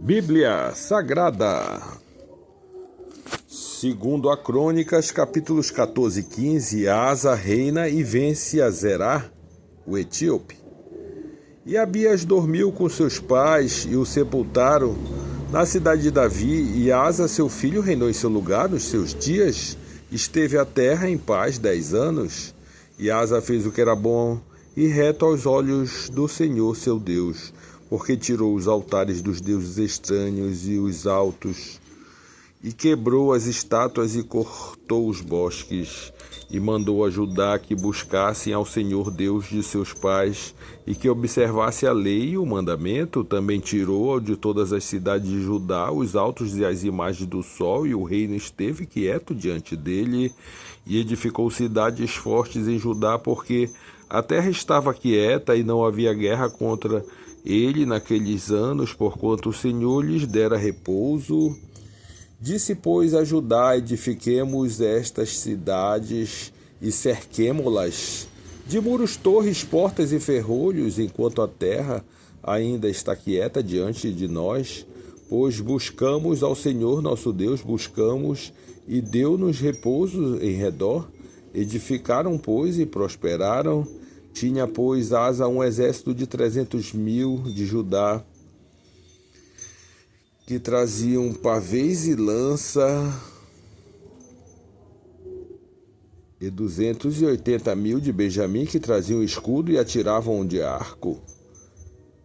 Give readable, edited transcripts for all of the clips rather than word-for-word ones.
Bíblia Sagrada, segundo a Crônicas, capítulos 14 e 15, Asa reina e vence a Zerá, o etíope. E Abias dormiu com seus pais e o sepultaram na cidade de Davi, e Asa, seu filho, reinou em seu lugar nos seus dias. Esteve a terra em paz 10 anos. E Asa fez o que era bom e reto aos olhos do Senhor seu Deus, porque tirou os altares dos deuses estranhos e os altos, e quebrou as estátuas e cortou os bosques, e mandou a Judá que buscassem ao Senhor Deus de seus pais, e que observasse a lei e o mandamento. Também tirou de todas as cidades de Judá os altos e as imagens do sol, e o reino esteve quieto diante dele, e edificou cidades fortes em Judá, porque a terra estava quieta e não havia guerra contra ele naqueles anos, porquanto o Senhor lhes dera repouso. Disse, pois, a Judá: edifiquemos estas cidades e cerquemo-las de muros, torres, portas e ferrolhos, enquanto a terra ainda está quieta diante de nós. Pois buscamos ao Senhor nosso Deus, buscamos, e deu-nos repouso em redor. Edificaram, pois, e prosperaram. Tinha, pois, Asa um exército de 300.000 de Judá, que traziam pavês e lança, e 280.000 de Benjamim, que traziam escudo e atiravam de arco.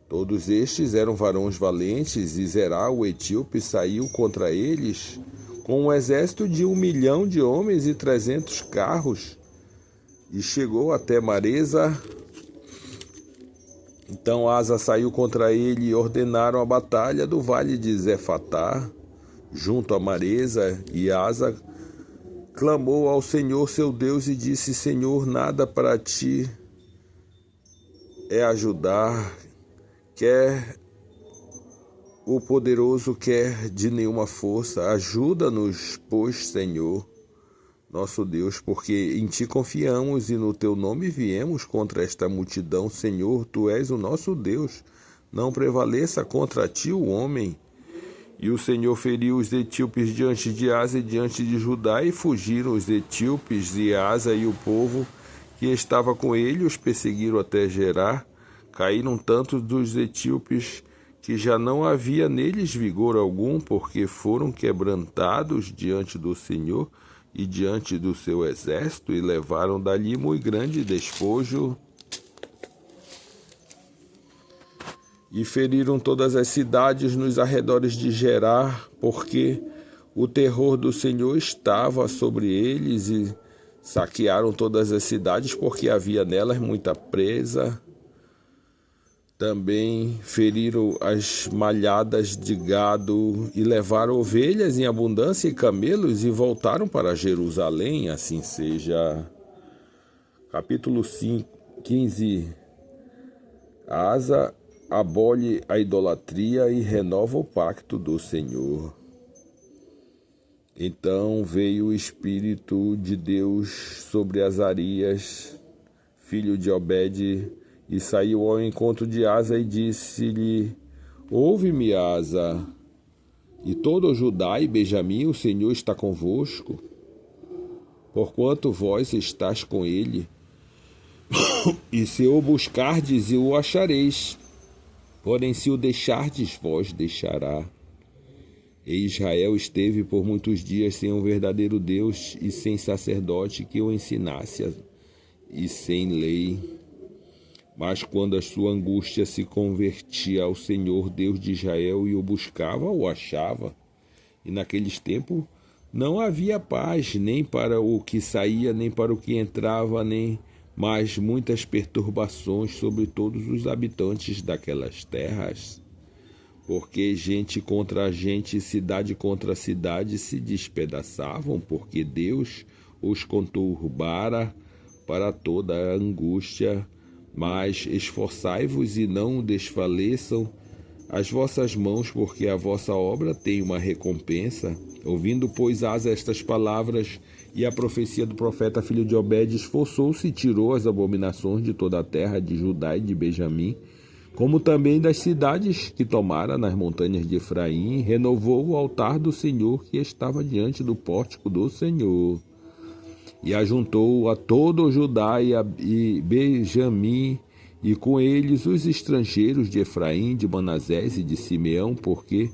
Todos estes eram varões valentes, e Zerá, o etíope, saiu contra eles com um exército de 1.000.000 de homens e 300 carros, e chegou até Maresa. Então Asa saiu contra ele, e ordenaram a batalha do vale de Zefatá, junto a Maresa. E Asa clamou ao Senhor seu Deus e disse: Senhor, nada para ti é ajudar, quer o poderoso, quer de nenhuma força. Ajuda-nos, pois, Senhor nosso Deus, porque em ti confiamos e no teu nome viemos contra esta multidão. Senhor, tu és o nosso Deus, não prevaleça contra ti o homem. E o Senhor feriu os etíopes diante de Asa e diante de Judá, e fugiram os etíopes, e Asa e o povo que estava com ele os perseguiram até Gerar. Caíram tanto dos etíopes que já não havia neles vigor algum, porque foram quebrantados diante do Senhor e diante do seu exército, e levaram dali muito grande despojo, e feriram todas as cidades nos arredores de Gerar, porque o terror do Senhor estava sobre eles, e saquearam todas as cidades, porque havia nelas muita presa. Também feriram as malhadas de gado, e levaram ovelhas em abundância e camelos, e voltaram para Jerusalém. Assim seja. Capítulo 15. Asa abole a idolatria e renova o pacto do Senhor. Então veio o Espírito de Deus sobre Azarias, filho de Obed, e saiu ao encontro de Asa e disse-lhe: ouve-me, Asa, e todo o Judá e Benjamim, o Senhor está convosco, porquanto vós estás com ele. E se o buscardes, o achareis, porém se o deixardes, vós deixará. E Israel esteve por muitos dias sem um verdadeiro Deus e sem sacerdote que o ensinasse, e sem lei. Mas quando a sua angústia se convertia ao Senhor Deus de Israel e o buscava, o achava. E naqueles tempos não havia paz, nem para o que saía, nem para o que entrava, nem mais muitas perturbações sobre todos os habitantes daquelas terras. Porque gente contra gente, cidade contra cidade se despedaçavam, porque Deus os conturbara para toda a angústia. Mas esforçai-vos e não desfaleçam as vossas mãos, porque a vossa obra tem uma recompensa. Ouvindo, pois, Asa estas palavras e a profecia do profeta filho de Obed, esforçou-se e tirou as abominações de toda a terra de Judá e de Benjamim, como também das cidades que tomara nas montanhas de Efraim, renovou o altar do Senhor que estava diante do pórtico do Senhor. E ajuntou a todo o Judá e Benjamim, e com eles os estrangeiros de Efraim, de Manassés e de Simeão, porque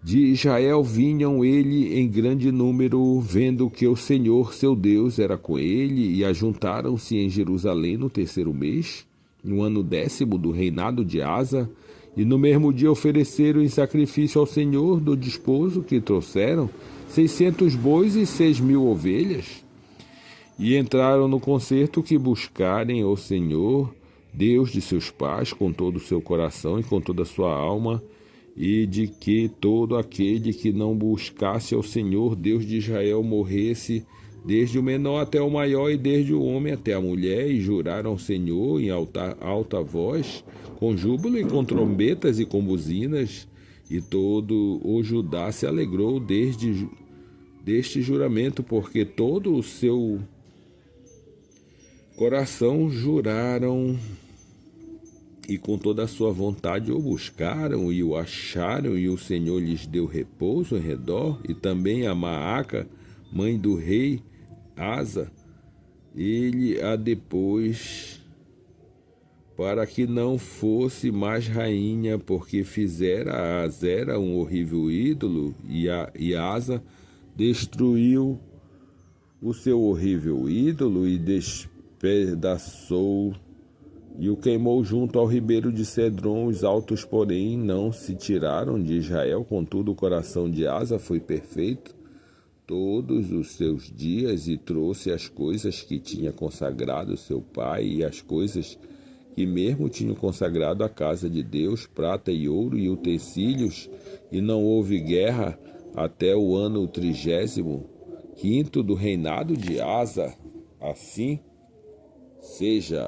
de Israel vinham ele em grande número, vendo que o Senhor seu Deus era com ele, e ajuntaram-se em Jerusalém no 3º mês, no ano 10º do reinado de Asa, e no mesmo dia ofereceram em sacrifício ao Senhor do desposo que trouxeram 600 bois e 6.000 ovelhas. E entraram no concerto que buscarem o Senhor, Deus de seus pais, com todo o seu coração e com toda a sua alma, e de que todo aquele que não buscasse ao Senhor, Deus de Israel, morresse, desde o menor até o maior, e desde o homem até a mulher, e juraram ao Senhor em alta voz, com júbilo e com trombetas e com buzinas, e todo o Judá se alegrou deste juramento, porque todo o seu coração juraram, e com toda a sua vontade o buscaram e o acharam, e o Senhor lhes deu repouso em redor, e também a Maaca, mãe do rei Asa, ele a depois, para que não fosse mais rainha, porque fizera a Azera um horrível ídolo, e Asa destruiu o seu horrível ídolo e despedaçou e o queimou junto ao ribeiro de Cedron. Os altos, porém, não se tiraram de Israel, contudo o coração de Asa foi perfeito todos os seus dias, e trouxe as coisas que tinha consagrado seu pai, e as coisas que mesmo tinham consagrado à casa de Deus, prata e ouro e utensílios, e não houve guerra até o ano 35º do reinado de Asa. Assim seja.